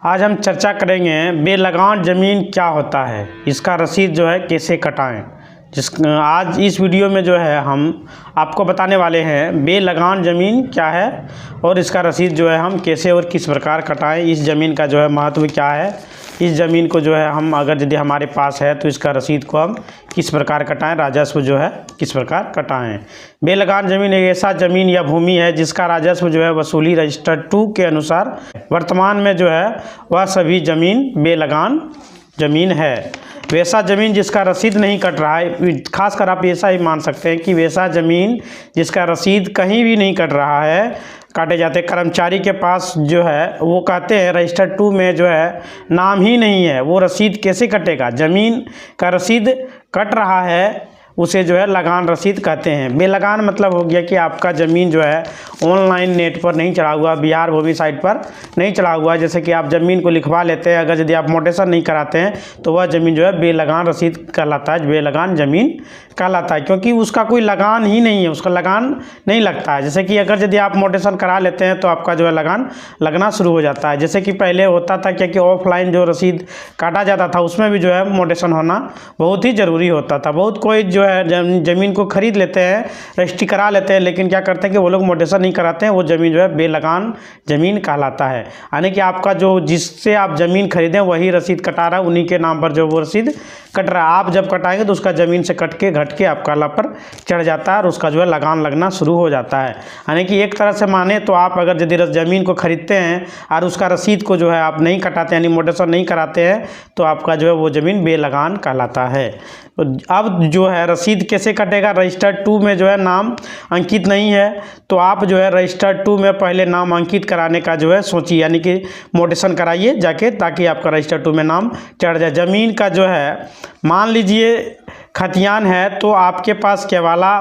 आज हम चर्चा करेंगे बेलगान ज़मीन क्या होता है, इसका रसीद जो है कैसे कटाएं। आज इस वीडियो में जो है हम आपको बताने वाले हैं बेलगान ज़मीन क्या है और इसका रसीद जो है हम कैसे और किस प्रकार कटाएं। इस ज़मीन का जो है महत्व क्या है, इस ज़मीन को जो है हम अगर यदि हमारे पास है तो इसका रसीद को हम किस प्रकार कटाएं, राजस्व जो है किस प्रकार कटाएं। बेलगान ज़मीन एक ऐसा ज़मीन या भूमि है जिसका राजस्व जो है वसूली रजिस्टर 2 के अनुसार वर्तमान में जो है वह सभी ज़मीन बेलगान ज़मीन है। वैसा ज़मीन जिसका रसीद नहीं कट रहा है, खासकर आप ऐसा ही मान सकते हैं कि वैसा ज़मीन जिसका रसीद कहीं भी नहीं कट रहा है, काटे जाते कर्मचारी के पास जो है वो कहते हैं रजिस्टर 2 में जो है नाम ही नहीं है, वो रसीद कैसे कटेगा। ज़मीन का रसीद कट रहा है उसे जो है लगान रसीद कहते हैं। बेलगान मतलब हो गया कि आपका ज़मीन जो है ऑनलाइन नेट पर नहीं चढ़ा हुआ, बिहार भूमि साइट पर नहीं चढ़ा हुआ। जैसे कि आप ज़मीन को लिखवा लेते हैं, अगर यदि आप मोटेशन नहीं कराते हैं तो वह ज़मीन जो है बेलगान रसीद कहलाता है, बेलगान ज़मीन कहलाता है, क्योंकि उसका कोई लगान ही नहीं है, उसका लगान नहीं लगता है। जैसे कि अगर यदि आप मोटेशन करा लेते हैं तो आपका जो है लगान लगना शुरू हो जाता है। जैसे कि पहले होता था क्या कि ऑफलाइन जो रसीद काटा जाता था उसमें भी जो है मोटेशन होना बहुत ही ज़रूरी होता था। बहुत कोई जो है ज़मीन को खरीद लेते हैं, रजिस्ट्री करा लेते हैं, लेकिन क्या करते हैं कि वो लोग मोटेशन नहीं कराते हैं, वो ज़मीन जो है बेलगान ज़मीन कहलाता है। यानी कि आपका जो जिससे आप ज़मीन खरीदें वही रसीद कटा रहा है, उन्हीं के नाम पर जो वो रसीद कट रहा है। आप जब कटाएंगे तो उसका ज़मीन से कट के घट के आपका ला पर चढ़ जाता है और उसका जो है लगान लगना शुरू हो जाता है। यानी कि एक तरह से माने तो आप अगर यदि ज़मीन को खरीदते हैं और उसका रसीद को जो है आप नहीं कटाते यानी मोटेशन नहीं कराते हैं तो आपका जो है वो ज़मीन बेलगान कहलाता है। अब जो है रसीद कैसे कटेगा, रजिस्टर 2 में जो है नाम अंकित नहीं है तो आप जो है रजिस्टर 2 में पहले नाम अंकित कराने का जो है सोचिए, यानी कि मोटेशन कराइए जाके, ताकि आपका रजिस्टर 2 में नाम चढ़ जाए। ज़मीन का जो है मान लीजिए खतियान है तो आपके पास केवाला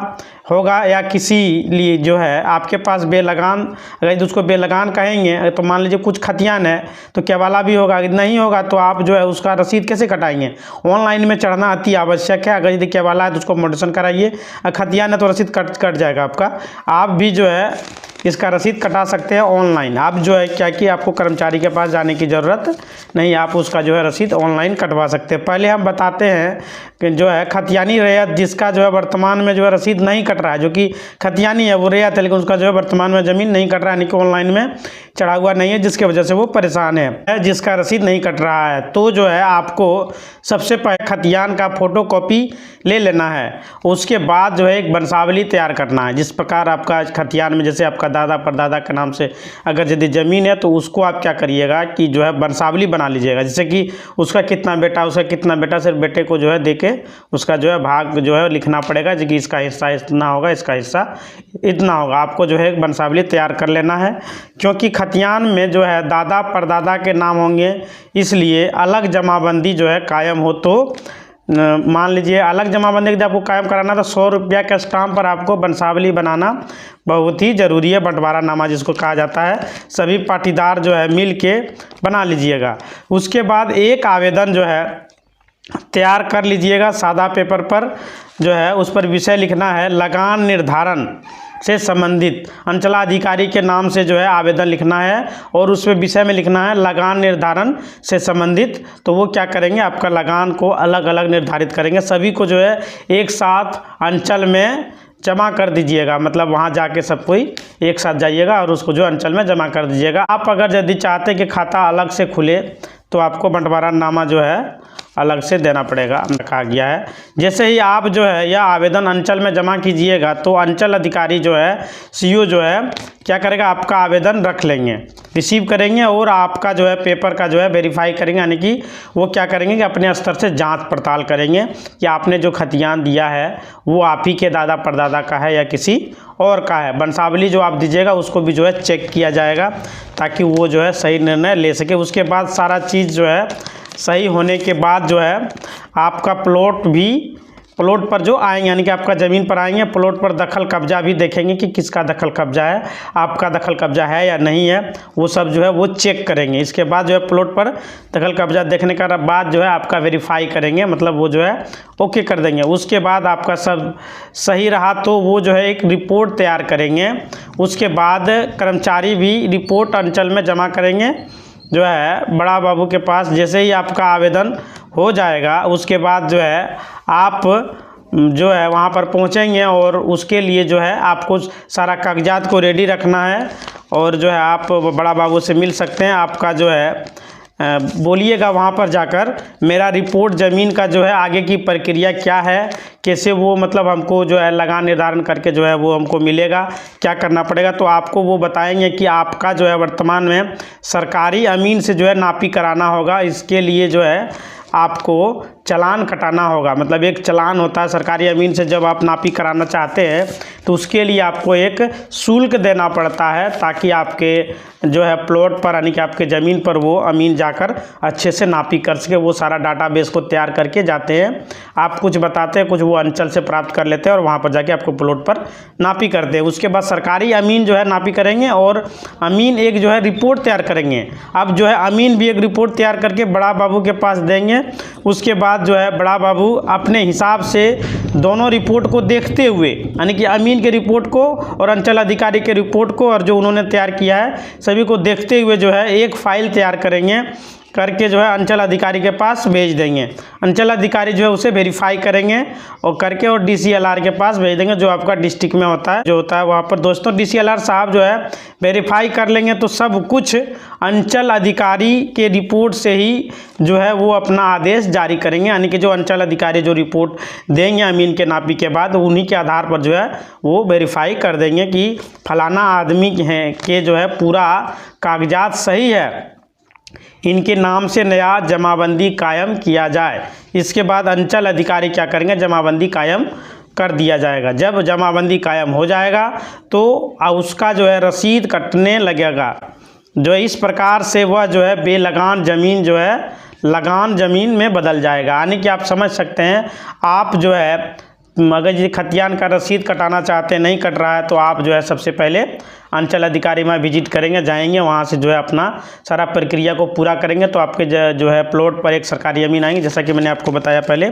होगा या किसी लिए जो है आपके पास बेलगान, अगर उसको बेलगान कहेंगे तो मान लीजिए कुछ खतियान है तो केवाला भी होगा, नहीं होगा तो आप जो है उसका रसीद कैसे कटाएंगे। ऑनलाइन में चढ़ना अति आवश्यक है। अगर यदि केवाला है तो उसको मोटेशन कराइए, खतियान है तो रसीद कट जाएगा आपका। आप भी जो है इसका रसीद कटा सकते हैं ऑनलाइन। आप जो है क्या कि आपको कर्मचारी के पास जाने की ज़रूरत नहीं, आप उसका जो है रसीद ऑनलाइन कटवा सकते हैं। पहले हम बताते हैं कि जो है खतियानी रैयत जिसका जो है वर्तमान में जो है रसीद नहीं कट रहा है, जो कि खतियानी है वो रैयत है लेकिन उसका जो है वर्तमान में ज़मीन नहीं कट रहा है, यानी कि ऑनलाइन में चढ़ा हुआ नहीं है, जिसकी वजह से वो परेशान है, जिसका रसीद नहीं कट रहा है, तो जो है आपको सबसे पहले खतियान का फोटोकॉपी ले लेना है। उसके बाद जो है एक वंशावली तैयार करना है। जिस प्रकार आपका खतियान में जैसे आपका दादा परदादा के नाम से अगर यदि ज़मीन है तो उसको आप क्या करिएगा कि जो है वंशावली बना लीजिएगा। जैसे कि उसका कितना बेटा, उसका कितना बेटा, सिर्फ बेटे को जो है देके उसका जो है भाग जो है लिखना पड़ेगा, जो कि इसका हिस्सा इतना होगा, इसका हिस्सा इतना होगा। आपको जो है एक वंशावली तैयार कर लेना है, क्योंकि खतियान में जो है दादा परदादा के नाम होंगे, इसलिए अलग जमाबंदी जो है कायम हो तो मान लीजिए अलग जमाबंदी जब आपको कायम कराना तो 100 रुपया के स्टाम्प पर आपको वंशावली बनाना बहुत ही ज़रूरी है। बंटवारा नामा जिसको कहा जाता है, सभी पाटीदार जो है मिल के बना लीजिएगा। उसके बाद एक आवेदन जो है तैयार कर लीजिएगा सादा पेपर पर, जो है उस पर विषय लिखना है लगान निर्धारण से संबंधित। अंचलाधिकारी के नाम से जो है आवेदन लिखना है और उसमें विषय में लिखना है लगान निर्धारण से संबंधित। तो वो क्या करेंगे, आपका लगान को अलग अलग निर्धारित करेंगे। सभी को जो है एक साथ अंचल में जमा कर दीजिएगा, मतलब वहाँ जाके सब कोई एक साथ जाइएगा और उसको जो अंचल में जमा कर दीजिएगा। आप अगर यदि चाहते कि खाता अलग से खुले तो आपको बंटवारा नामा जो है अलग से देना पड़ेगा, कहा गया है। जैसे ही आप जो है यह आवेदन अंचल में जमा कीजिएगा तो अंचल अधिकारी जो है सीओ जो है क्या करेगा, आपका आवेदन रख लेंगे, रिसीव करेंगे और आपका जो है पेपर का जो है वेरीफाई करेंगे, यानी कि वो क्या करेंगे कि अपने स्तर से जांच पड़ताल करेंगे कि आपने जो खतियान दिया है वो आप ही के दादा परदादा का है या किसी और का है। वंशावली जो आप दीजिएगा उसको भी जो है चेक किया जाएगा ताकि वो जो है सही निर्णय ले सके। उसके बाद सारा चीज़ जो है सही होने के बाद जो है आपका प्लॉट पर जो आएंगे, यानी कि आपका ज़मीन पर आएंगे, प्लॉट पर दखल कब्जा भी देखेंगे कि किसका दखल कब्जा है, आपका दखल कब्जा है या नहीं है, वो सब जो है वो चेक करेंगे। इसके बाद जो है प्लॉट पर दखल कब्जा देखने का बाद जो है आपका वेरीफाई करेंगे, मतलब वो जो है ओके कर देंगे। उसके बाद आपका सब सही रहा तो वो जो है एक रिपोर्ट तैयार करेंगे। उसके बाद कर्मचारी भी रिपोर्ट अंचल में जमा करेंगे। जो है बड़ा बाबू के पास जैसे ही आपका आवेदन हो जाएगा, उसके बाद जो है आप जो है वहाँ पर पहुँचेंगे और उसके लिए जो है आपको सारा कागजात को रेडी रखना है और जो है आप बड़ा बाबू से मिल सकते हैं। आपका जो है बोलिएगा वहाँ पर जाकर मेरा रिपोर्ट ज़मीन का जो है आगे की प्रक्रिया क्या है, कैसे वो मतलब हमको जो है लगान निर्धारण करके जो है वो हमको मिलेगा, क्या करना पड़ेगा। तो आपको वो बताएंगे कि आपका जो है वर्तमान में सरकारी अमीन से जो है नापी कराना होगा। इसके लिए जो है आपको चालान कटाना होगा, मतलब एक चालान होता है सरकारी अमीन से। जब आप नापी कराना चाहते हैं तो उसके लिए आपको एक शुल्क देना पड़ता है, ताकि आपके जो है प्लॉट पर यानी कि आपके ज़मीन पर वो अमीन जाकर अच्छे से नापी कर सके। वो सारा डाटाबेस को तैयार करके जाते हैं, आप कुछ बताते हैं, कुछ वो अंचल से प्राप्त कर लेते हैं और वहाँ पर जाके आपको प्लॉट पर नापी करते हैं। उसके बाद सरकारी अमीन जो है नापी करेंगे और अमीन एक जो है रिपोर्ट तैयार करेंगे। अब जो है अमीन भी एक रिपोर्ट तैयार करके बड़ा बाबू के पास देंगे। उसके बाद जो है बड़ा बाबू अपने हिसाब से दोनों रिपोर्ट को देखते हुए, यानी कि अमीन के रिपोर्ट को और अंचल अधिकारी के रिपोर्ट को और जो उन्होंने तैयार किया है सभी को देखते हुए जो है एक फाइल तैयार करेंगे, करके जो है अंचल अधिकारी के पास भेज देंगे। अंचल अधिकारी जो है उसे वेरीफाई करेंगे और करके और DCLR के पास भेज देंगे, जो आपका डिस्ट्रिक्ट में होता है, जो होता है वहाँ पर। दोस्तों DCLR साहब जो है वेरीफाई कर लेंगे तो सब कुछ अंचल अधिकारी के रिपोर्ट से ही जो है वो अपना आदेश जारी करेंगे, यानी कि जो अंचल अधिकारी जो रिपोर्ट देंगे अमीन के नापी के बाद, उन्हीं के आधार पर जो है वो वेरीफाई कर देंगे कि फलाना आदमी के जो है पूरा कागजात सही है, इनके नाम से नया जमाबंदी कायम किया जाए। इसके बाद अंचल अधिकारी क्या करेंगे, जमाबंदी कायम कर दिया जाएगा। जब जमाबंदी कायम हो जाएगा तो उसका जो है रसीद कटने लगेगा। जो इस प्रकार से वह जो है बेलगान ज़मीन जो है लगान ज़मीन में बदल जाएगा। यानी कि आप समझ सकते हैं, आप जो है अगर ये खतियान का रसीद कटाना चाहते हैं, नहीं कट रहा है, तो आप जो है सबसे पहले अंचल अधिकारी में विजिट करेंगे, जाएंगे, वहाँ से जो है अपना सारा प्रक्रिया को पूरा करेंगे तो आपके जो है प्लॉट पर एक सरकारी अमीन आएंगे, जैसा कि मैंने आपको बताया पहले,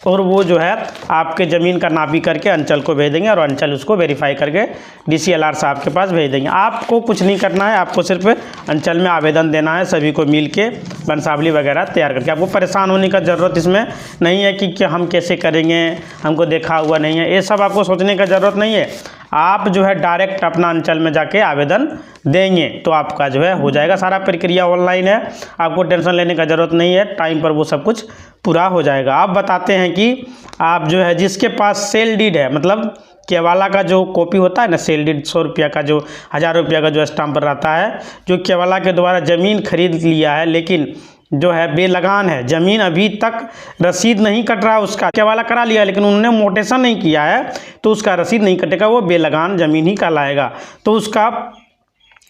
और वो जो है आपके ज़मीन का नापी करके अंचल को भेज देंगे और अंचल उसको वेरीफाई करके DCLR साहब के पास भेज देंगे। आपको कुछ नहीं करना है, आपको सिर्फ अंचल में आवेदन देना है, सभी को मिल के वंशावली वगैरह तैयार करके। आपको परेशान होने का ज़रूरत इसमें नहीं है कि हम कैसे करेंगे, हमको देखा हुआ नहीं है, ये सब आपको सोचने का ज़रूरत नहीं है। आप जो है डायरेक्ट अपना अंचल में जाके आवेदन देंगे तो आपका जो है हो जाएगा। सारा प्रक्रिया ऑनलाइन है, आपको टेंशन लेने का ज़रूरत नहीं है, टाइम पर वो सब कुछ पूरा हो जाएगा। आप बताते हैं कि आप जो है जिसके पास सेल डीड है, मतलब केवाला का जो कॉपी होता है ना, सेल डीड 100 रुपया का, जो 1000 रुपया का जो स्टाम्प पर रहता है, जो केवाला के द्वारा ज़मीन खरीद लिया है लेकिन जो है बेलगान है, ज़मीन अभी तक रसीद नहीं कट रहा है, उसका केवाला करा लिया है लेकिन उन्होंने मोटेशन नहीं किया है तो उसका रसीद नहीं कटेगा, वो बेलगान ज़मीन ही कहलाएगा। तो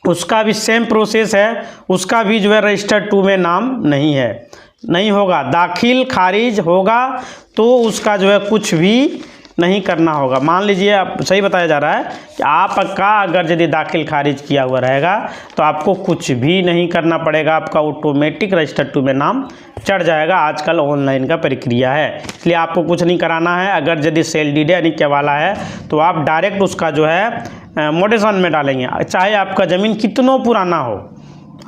उसका भी सेम प्रोसेस है, उसका भी जो है रजिस्टर्ड 2 में नाम नहीं होगा। दाखिल खारिज होगा तो उसका जो है कुछ भी नहीं करना होगा। मान लीजिए, आप सही बताया जा रहा है कि आपका अगर यदि दाखिल खारिज किया हुआ रहेगा तो आपको कुछ भी नहीं करना पड़ेगा, आपका ऑटोमेटिक रजिस्टर्ड 2 में नाम चढ़ जाएगा। आजकल ऑनलाइन का प्रक्रिया है, इसलिए आपको कुछ नहीं कराना है। अगर यदि सेल डीड यानी केवाला है तो आप डायरेक्ट उसका जो है मोटेशन में डालेंगे, चाहे आपका ज़मीन कितना पुराना हो,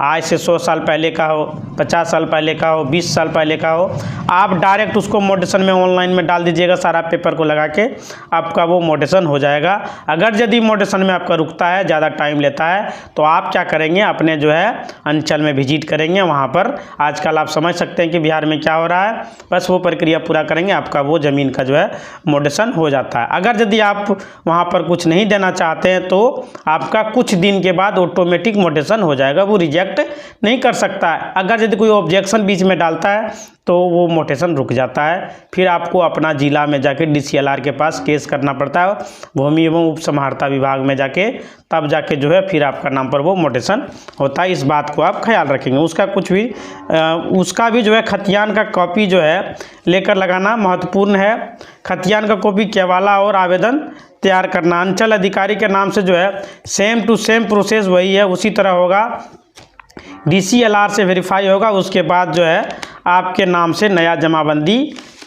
आज से 100 साल पहले का हो, 50 साल पहले का हो, 20 साल पहले का हो, आप डायरेक्ट उसको मोटेशन में ऑनलाइन में डाल दीजिएगा। सारा पेपर को लगा के आपका वो मोटेशन हो जाएगा। अगर यदि मोटेशन में आपका रुकता है, ज़्यादा टाइम लेता है, तो आप क्या करेंगे, अपने जो है अंचल में विजिट करेंगे। वहाँ पर आजकल आप समझ सकते हैं कि बिहार में क्या हो रहा है, बस वो प्रक्रिया पूरा करेंगे, आपका वो ज़मीन का जो है मोटेशन हो जाता है। अगर यदि आप वहाँ पर कुछ नहीं देना चाहते हैं तो आपका कुछ दिन के बाद ऑटोमेटिक मोटेशन हो जाएगा, वो रिजेक्ट नहीं कर सकता है। अगर यदि कोई ऑब्जेक्शन बीच में डालता है तो वो मोटेशन रुक जाता है, फिर आपको अपना जिला में जाके DCLR के पास केस करना पड़ता है, भूमि एवं उप समाहर्ता विभाग में जाके, तब जाके जो है फिर आपका नाम पर वो मोटेशन होता है। इस बात को आप ख्याल रखेंगे। उसका भी जो है खतियान का कॉपी जो है लेकर लगाना महत्वपूर्ण है। खतियान का कॉपी केवाला और आवेदन तैयार करना, अंचल अधिकारी के नाम से जो है सेम टू सेम प्रोसेस वही है, उसी तरह होगा। DCLR से वेरीफाई होगा, उसके बाद जो है आपके नाम से नया जमाबंदी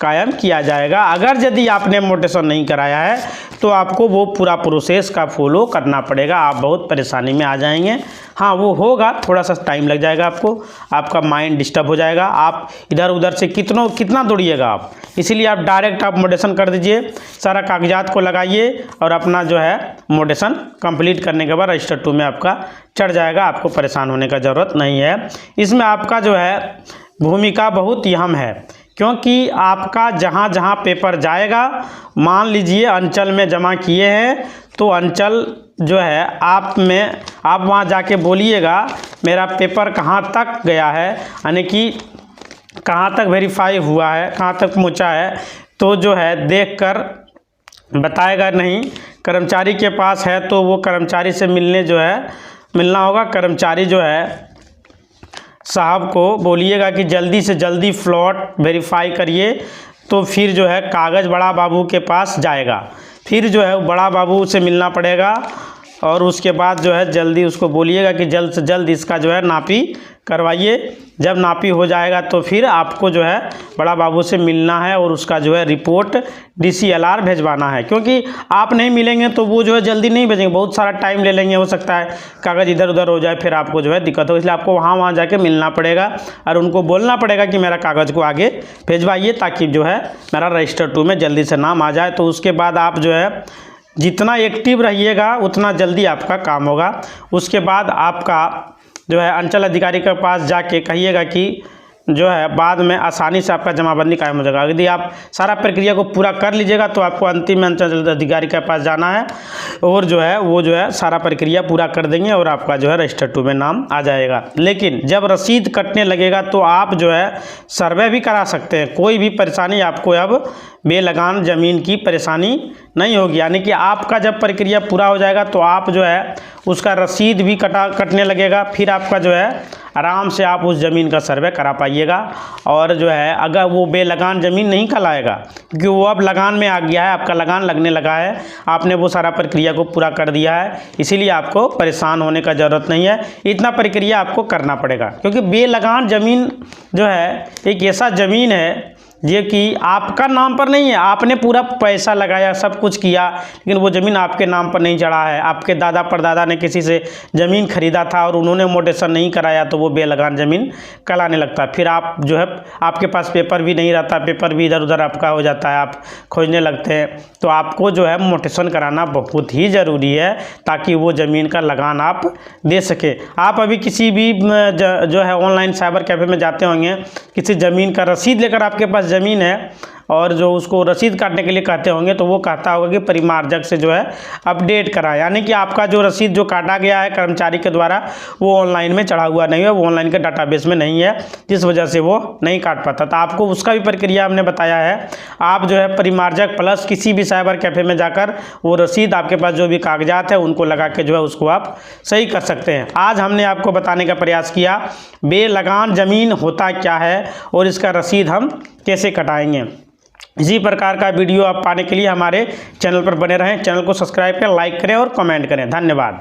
कायम किया जाएगा। अगर यदि आपने मोटेशन नहीं कराया है तो आपको वो पूरा प्रोसेस का फॉलो करना पड़ेगा, आप बहुत परेशानी में आ जाएंगे। हाँ वो होगा, थोड़ा सा टाइम लग जाएगा आपको, आपका माइंड डिस्टर्ब हो जाएगा, आप इधर उधर से कितना दौड़िएगा आप। इसीलिए आप डायरेक्ट आप मोडेशन कर दीजिए, सारा कागजात को लगाइए और अपना जो है मोडेशन कंप्लीट करने के बाद रजिस्टर 2 में आपका चढ़ जाएगा। आपको परेशान होने का ज़रूरत नहीं है। इसमें आपका जो है भूमिका बहुत अहम है, क्योंकि आपका जहाँ जहाँ पेपर जाएगा, मान लीजिए अंचल में जमा किए हैं तो अंचल जो है आप वहाँ जाके बोलिएगा मेरा पेपर कहाँ तक गया है, यानी कि कहाँ तक वेरीफाई हुआ है, कहाँ तक पहुँचा है, तो जो है देखकर बताएगा। नहीं कर्मचारी के पास है तो वो कर्मचारी से मिलना होगा। कर्मचारी जो है साहब को बोलिएगा कि जल्दी से जल्दी फ्लॉट वेरीफाई करिए, तो फिर जो है कागज़ बड़ा बाबू के पास जाएगा, फिर जो है बड़ा बाबू से मिलना पड़ेगा और उसके बाद जो है जल्दी उसको बोलिएगा कि जल्द से जल्द इसका जो है नापी करवाइए। जब नापी हो जाएगा तो फिर आपको जो है बड़ा बाबू से मिलना है और उसका जो है रिपोर्ट DCLR भेजवाना है, क्योंकि आप नहीं मिलेंगे तो वो जो है जल्दी नहीं भेजेंगे, बहुत सारा टाइम ले लेंगे, हो सकता है कागज़ इधर उधर हो जाए, फिर आपको जो है दिक्कत हो। इसलिए आपको वहाँ जाके मिलना पड़ेगा और उनको बोलना पड़ेगा कि मेरा कागज़ को आगे भेजवाइए, ताकि जो है मेरा रजिस्टर 2 में जल्दी से नाम आ जाए। तो उसके बाद आप जो है जितना एक्टिव रहिएगा उतना जल्दी आपका काम होगा। उसके बाद आपका जो है अंचल अधिकारी के पास जाके कहिएगा कि जो है बाद में आसानी से आपका जमाबंदी कायम हो जाएगा। यदि आप सारा प्रक्रिया को पूरा कर लीजिएगा तो आपको अंतिम में अंचल अधिकारी के पास जाना है और जो है वो जो है सारा प्रक्रिया पूरा कर देंगे और आपका जो है रजिस्टर 2 में नाम आ जाएगा। लेकिन जब रसीद कटने लगेगा तो आप जो है सर्वे भी करा सकते हैं, कोई भी परेशानी आपको अब बेलगान ज़मीन की परेशानी नहीं होगी। यानी कि आपका जब प्रक्रिया पूरा हो जाएगा तो आप जो है उसका रसीद भी कटने लगेगा, फिर आपका जो है आराम से आप उस ज़मीन का सर्वे करा पाइएगा। और जो है अगर वो बेलगान ज़मीन नहीं कहलाएगा, क्योंकि वो अब लगान में आ गया है, आपका लगान लगने लगा है, आपने वो सारा प्रक्रिया को पूरा कर दिया है, इसीलिए आपको परेशान होने का ज़रूरत नहीं है। इतना प्रक्रिया आपको करना पड़ेगा, क्योंकि बेलगान ज़मीन जो है एक ऐसा ज़मीन है ये कि आपका नाम पर नहीं है, आपने पूरा पैसा लगाया, सब कुछ किया, लेकिन वो ज़मीन आपके नाम पर नहीं चढ़ा है। आपके दादा परदादा ने किसी से ज़मीन खरीदा था और उन्होंने मोटेशन नहीं कराया तो वो बेलगान ज़मीन कहलाने लगता है। फिर आप जो है आपके पास पेपर भी नहीं रहता, पेपर भी इधर उधर आपका हो जाता है, आप खोजने लगते हैं। तो आपको जो है मोटेशन कराना बहुत ही ज़रूरी है, ताकि वो ज़मीन का लगान आप दे सके। आप अभी किसी भी जो है ऑनलाइन साइबर कैफ़े में जाते होंगे, किसी ज़मीन का रसीद लेकर आपके पास ज़मीन है और जो उसको रसीद काटने के लिए कहते होंगे तो वो कहता होगा कि परिमार्जक से जो है अपडेट कराएं, यानी कि आपका जो रसीद जो काटा गया है कर्मचारी के द्वारा वो ऑनलाइन में चढ़ा हुआ नहीं है, वो ऑनलाइन के डाटाबेस में नहीं है, जिस वजह से वो नहीं काट पाता। तो आपको उसका भी प्रक्रिया हमने बताया है। आप जो है परिमार्जक प्लस किसी भी साइबर कैफ़े में जाकर वो रसीद आपके पास जो भी कागजात है उनको लगा के जो है उसको आप सही कर सकते हैं। आज हमने आपको बताने का प्रयास किया बेलगान ज़मीन होता क्या है और इसका रसीद हम कैसे कटाएंगे। इसी प्रकार का वीडियो आप पाने के लिए हमारे चैनल पर बने रहें। चैनल को सब्सक्राइब करें, लाइक करें और कमेंट करें। धन्यवाद।